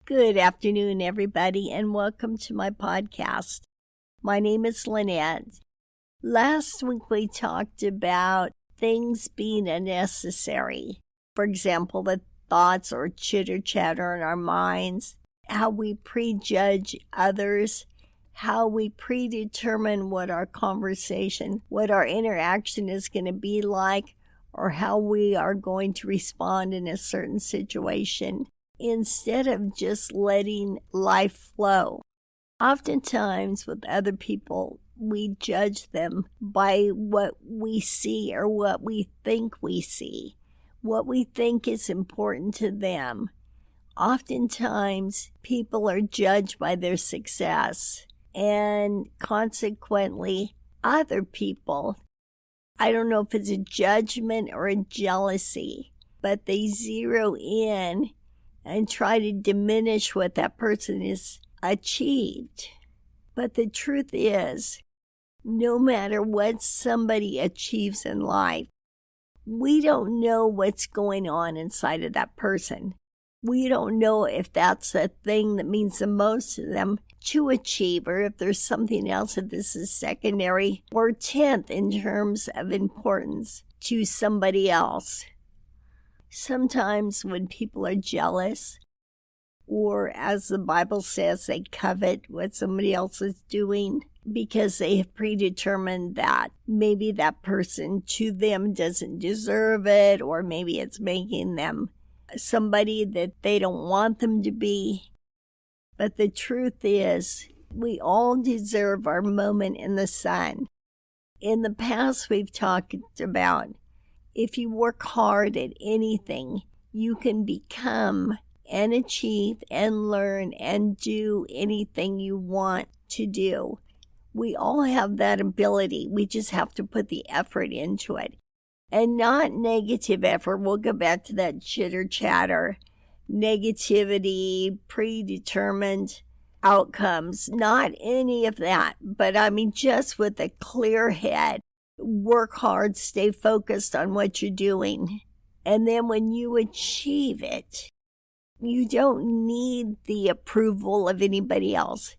Good afternoon, everybody, and welcome to my podcast. My name is Lynette. Last week we talked about things being unnecessary. For example, the thoughts or chitter-chatter in our minds, how we prejudge others, how we predetermine what our conversation, what our interaction is going to be like, or how we are going to respond in a certain situation, instead of just letting life flow. Oftentimes with other people, we judge them by what we see or what we think we see, what we think is important to them. Oftentimes, people are judged by their success, and consequently, other people, I don't know if it's a judgment or a jealousy, but they zero in and try to diminish what that person has achieved. But the truth is, no matter what somebody achieves in life, we don't know what's going on inside of that person. We don't know if that's the thing that means the most to them to achieve, or if there's something else that this is secondary or 10th in terms of importance to somebody else. Sometimes when people are jealous, or as the Bible says, they covet what somebody else is doing because they have predetermined that maybe that person to them doesn't deserve it, or maybe it's making them somebody that they don't want them to be. But the truth is, we all deserve our moment in the sun. In the past, we've talked about if you work hard at anything, you can become and achieve and learn and do anything you want to do. We all have that ability. We just have to put the effort into it. And not negative effort. We'll go back to that chitter-chatter, negativity, predetermined outcomes, not any of that. But just with a clear head. Work hard, stay focused on what you're doing. And then when you achieve it, you don't need the approval of anybody else.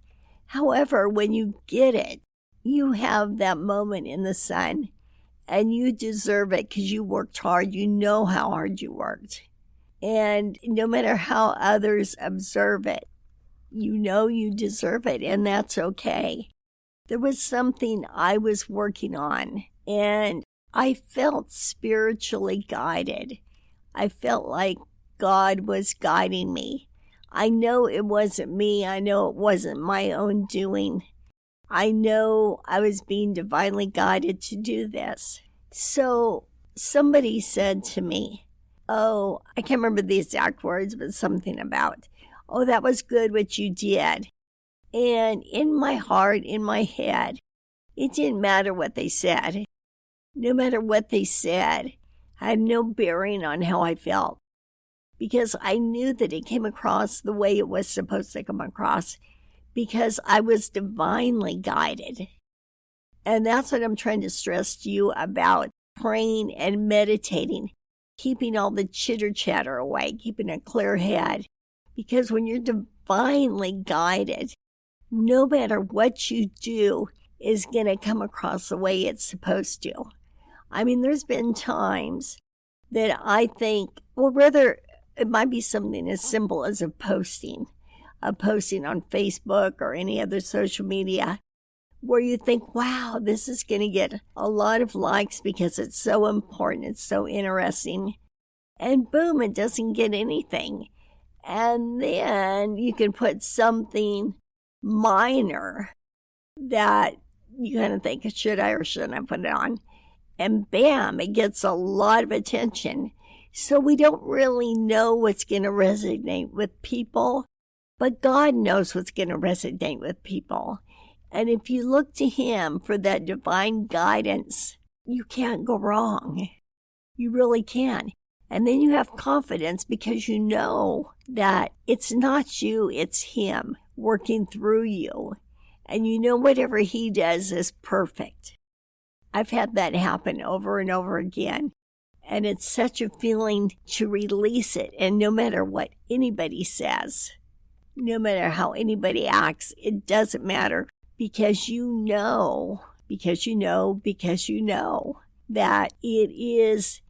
However, when you get it, you have that moment in the sun, and you deserve it because you worked hard. You know how hard you worked. And no matter how others observe it, you know you deserve it, and that's okay. There was something I was working on, and I felt spiritually guided. I felt like God was guiding me. I know it wasn't me. I know it wasn't my own doing. I know I was being divinely guided to do this. So somebody said to me, I can't remember the exact words, but something about, that was good what you did. And in my heart, in my head, it didn't matter what they said. No matter what they said, had no bearing on how I felt. Because I knew that it came across the way it was supposed to come across. Because I was divinely guided. And that's what I'm trying to stress to you about praying and meditating. Keeping all the chitter-chatter away. Keeping a clear head. Because when you're divinely guided, no matter what you do is going to come across the way it's supposed to. There's been times that I think, rather, it might be something as simple as a posting on Facebook or any other social media, where you think, wow, this is going to get a lot of likes because it's so important, it's so interesting. And boom, it doesn't get anything. And then you can put something minor that you kind of think, should I or shouldn't I put it on? And bam, it gets a lot of attention. So we don't really know what's going to resonate with people, but God knows what's going to resonate with people. And if you look to Him for that divine guidance, you can't go wrong. You really can. And then you have confidence because you know that it's not you, it's Him working through you. And you know whatever He does is perfect. I've had that happen over and over again. And it's such a feeling to release it. And no matter what anybody says, no matter how anybody acts, it doesn't matter because you know that it is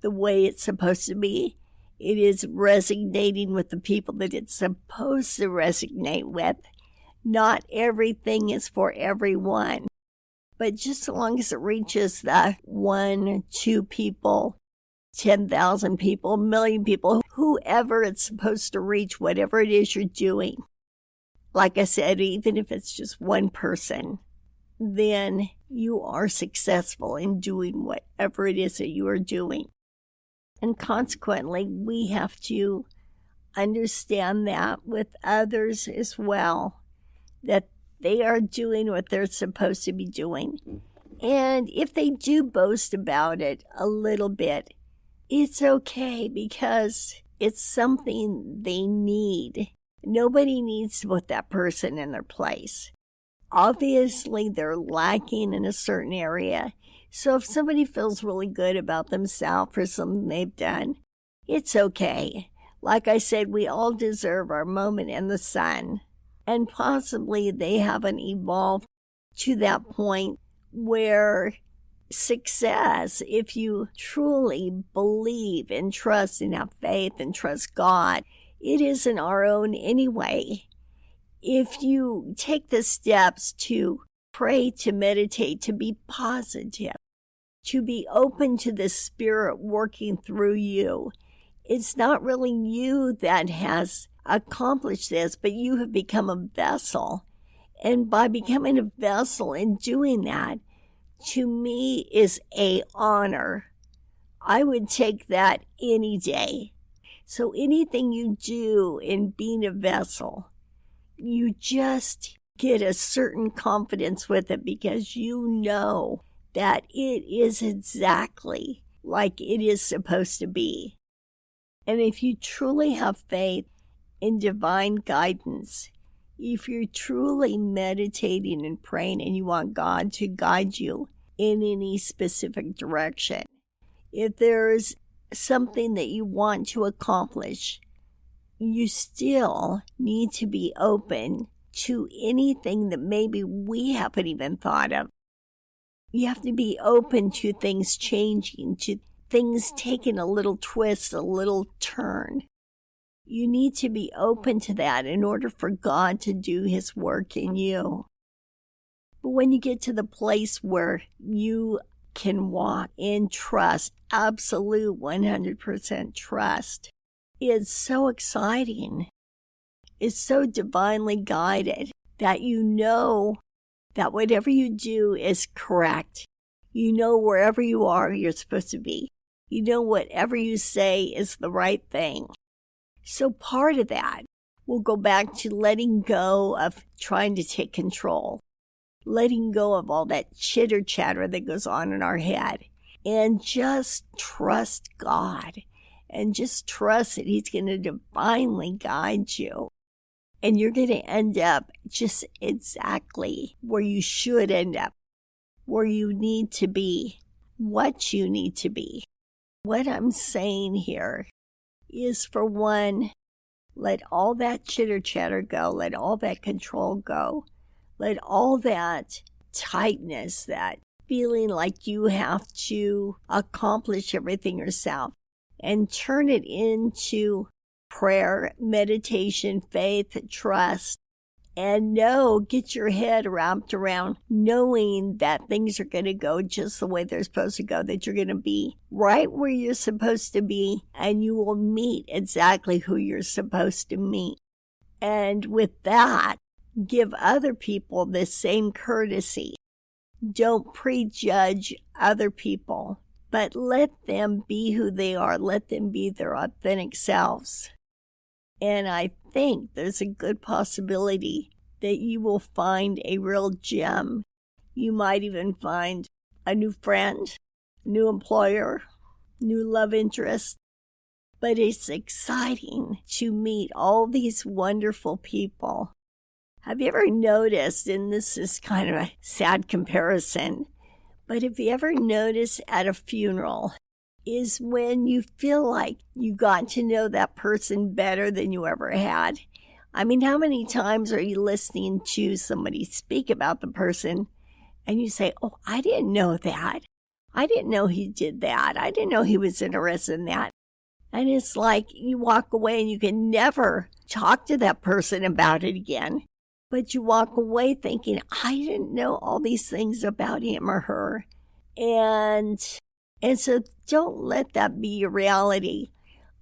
the way it's supposed to be. It is resonating with the people that it's supposed to resonate with. Not everything is for everyone, but just as long as it reaches the 1, 2 people, 10,000 people, 1,000,000 people, whoever it's supposed to reach, whatever it is you're doing. Like I said, even if it's just one person, then you are successful in doing whatever it is that you are doing. And consequently, we have to understand that with others as well, that they are doing what they're supposed to be doing. And if they do boast about it a little bit, it's okay because it's something they need. Nobody needs to put that person in their place. Obviously, they're lacking in a certain area. So if somebody feels really good about themselves for something they've done, it's okay. Like I said, we all deserve our moment in the sun. And possibly they haven't evolved to that point where success, if you truly believe and trust and have faith and trust God, it isn't our own anyway. If you take the steps to pray, to meditate, to be positive, to be open to the Spirit working through you, it's not really you that has accomplished this, but you have become a vessel. And by becoming a vessel and doing that, to me, is an honor. I would take that any day. So anything you do in being a vessel, you just get a certain confidence with it because you know that it is exactly like it is supposed to be. And if you truly have faith in divine guidance, if you're truly meditating and praying and you want God to guide you in any specific direction, if there's something that you want to accomplish, you still need to be open to anything that maybe we haven't even thought of. You have to be open to things changing, to things taking a little twist, a little turn. You need to be open to that in order for God to do His work in you. But when you get to the place where you can walk in trust, absolute 100% trust, it's so exciting. It's so divinely guided that you know that whatever you do is correct. You know wherever you are, you're supposed to be. You know whatever you say is the right thing. So part of that will go back to letting go of trying to take control, letting go of all that chitter chatter that goes on in our head, and just trust God, and just trust that He's going to divinely guide you. And you're going to end up just exactly where you should end up, where you need to be, what you need to be. What I'm saying here is, for one, let all that chitter chatter go, let all that control go, let all that tightness, that feeling like you have to accomplish everything yourself, and turn it into prayer, meditation, faith, trust, and get your head wrapped around knowing that things are going to go just the way they're supposed to go, that you're going to be right where you're supposed to be, and you will meet exactly who you're supposed to meet. And with that, give other people the same courtesy. Don't prejudge other people, but let them be who they are. Let them be their authentic selves. And I think there's a good possibility that you will find a real gem. You might even find a new friend, a new employer, new love interest. But it's exciting to meet all these wonderful people. Have you ever noticed, and this is kind of a sad comparison, but have you ever noticed at a funeral is when you feel like you got to know that person better than you ever had? I mean, how many times are you listening to somebody speak about the person and you say, oh, I didn't know that. I didn't know he did that. I didn't know he was interested in that. And it's like you walk away and you can never talk to that person about it again. But you walk away thinking, I didn't know all these things about him or her. And so don't let that be your reality,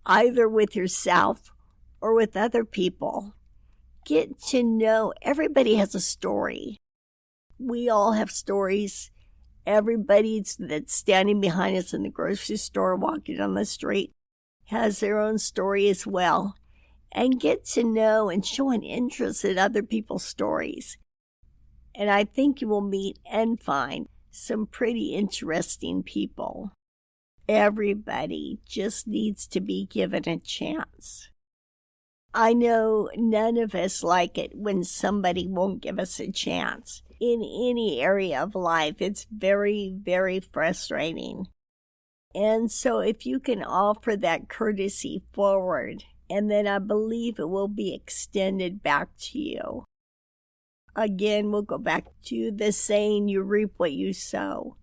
either with yourself or with other people. Get to know everybody has a story. We all have stories. Everybody that's standing behind us in the grocery store, walking on the street, has their own story as well. And get to know and show an interest in other people's stories. And I think you will meet and find some pretty interesting people. Everybody just needs to be given a chance. I know none of us like it when somebody won't give us a chance. In any area of life, it's very, very frustrating. And so if you can offer that courtesy forward, and then I believe it will be extended back to you. Again, we'll go back to the saying, you reap what you sow.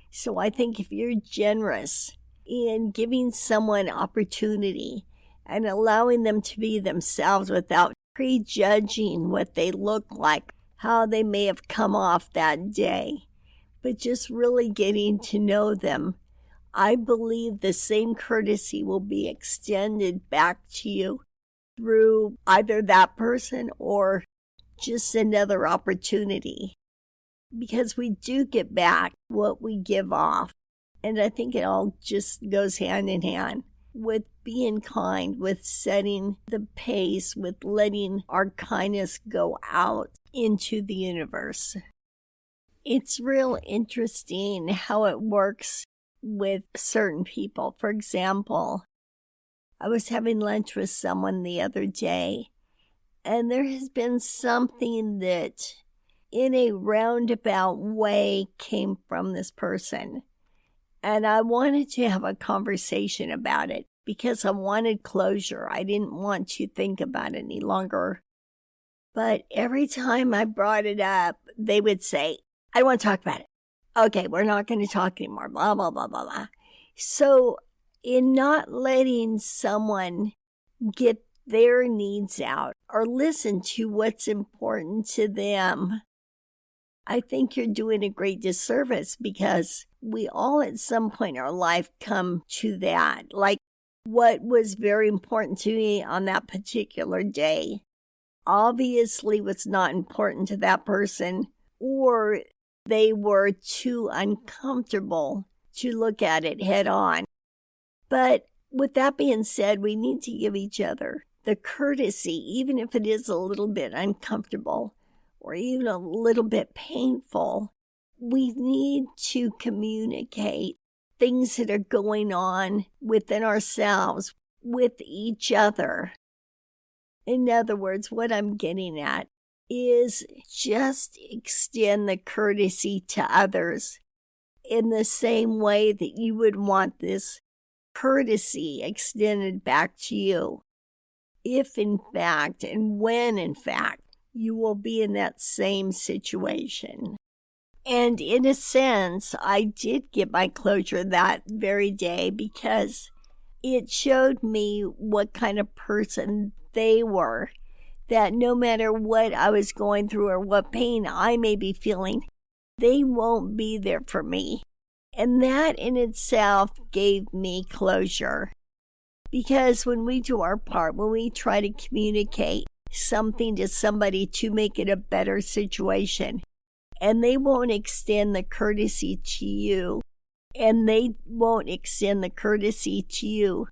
So I think if you're generous in giving someone opportunity and allowing them to be themselves without prejudging what they look like, how they may have come off that day, but just really getting to know them, I believe the same courtesy will be extended back to you through either that person or just another opportunity. Because we do get back what we give off. And I think it all just goes hand in hand with being kind, with setting the pace, with letting our kindness go out into the universe. It's real interesting how it works with certain people. For example, I was having lunch with someone the other day, and there has been something that in a roundabout way came from this person. And I wanted to have a conversation about it because I wanted closure. I didn't want to think about it any longer. But every time I brought it up, they would say, I don't want to talk about it. Okay, we're not going to talk anymore, blah, blah, blah, blah, blah. So in not letting someone get their needs out or listen to what's important to them, I think you're doing a great disservice because we all at some point in our life come to that. Like what was very important to me on that particular day obviously was not important to that person, or they were too uncomfortable to look at it head on. But with that being said, we need to give each other the courtesy, even if it is a little bit uncomfortable or even a little bit painful. We need to communicate things that are going on within ourselves, with each other. In other words, what I'm getting at is just extend the courtesy to others in the same way that you would want this courtesy extended back to you. If in fact, and when in fact, you will be in that same situation. And in a sense, I did get my closure that very day because it showed me what kind of person they were, that no matter what I was going through or what pain I may be feeling, they won't be there for me. And that in itself gave me closure. Because when we do our part, when we try to communicate something to somebody to make it a better situation, and they won't extend the courtesy to you, and they won't extend the courtesy to you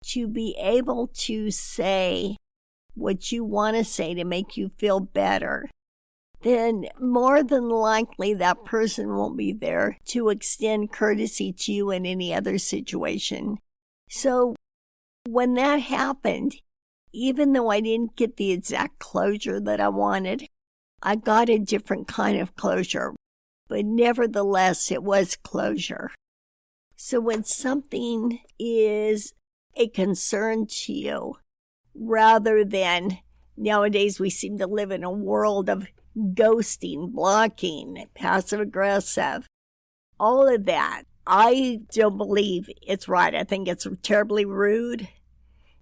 to be able to say what you want to say to make you feel better, then more than likely that person won't be there to extend courtesy to you in any other situation. So when that happened, even though I didn't get the exact closure that I wanted, I got a different kind of closure, but nevertheless, it was closure. So when something is a concern to you, rather than Nowadays, we seem to live in a world of ghosting, blocking, passive aggressive, all of that. I don't believe it's right. I think it's terribly rude.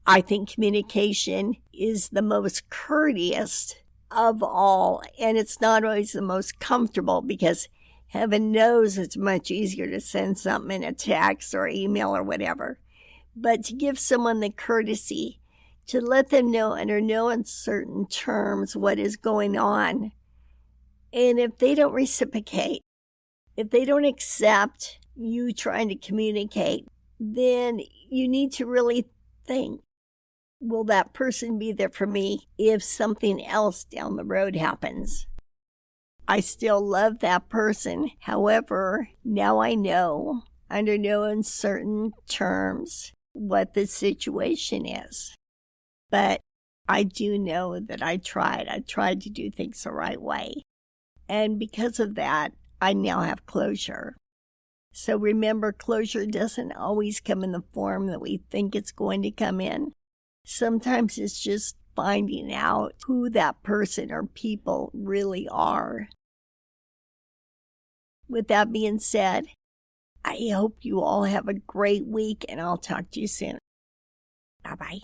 I think communication is the most courteous of all, and it's not always the most comfortable because heaven knows it's much easier to send something in a text or email or whatever. But to give someone the courtesy to let them know under no uncertain terms what is going on. And if they don't reciprocate, if they don't accept you trying to communicate, then you need to really think, will that person be there for me if something else down the road happens? I still love that person. However, now I know under no uncertain terms what the situation is. But I do know that I tried. I tried to do things the right way. And because of that, I now have closure. So remember, closure doesn't always come in the form that we think it's going to come in. Sometimes it's just finding out who that person or people really are. With that being said, I hope you all have a great week, and I'll talk to you soon. Bye-bye.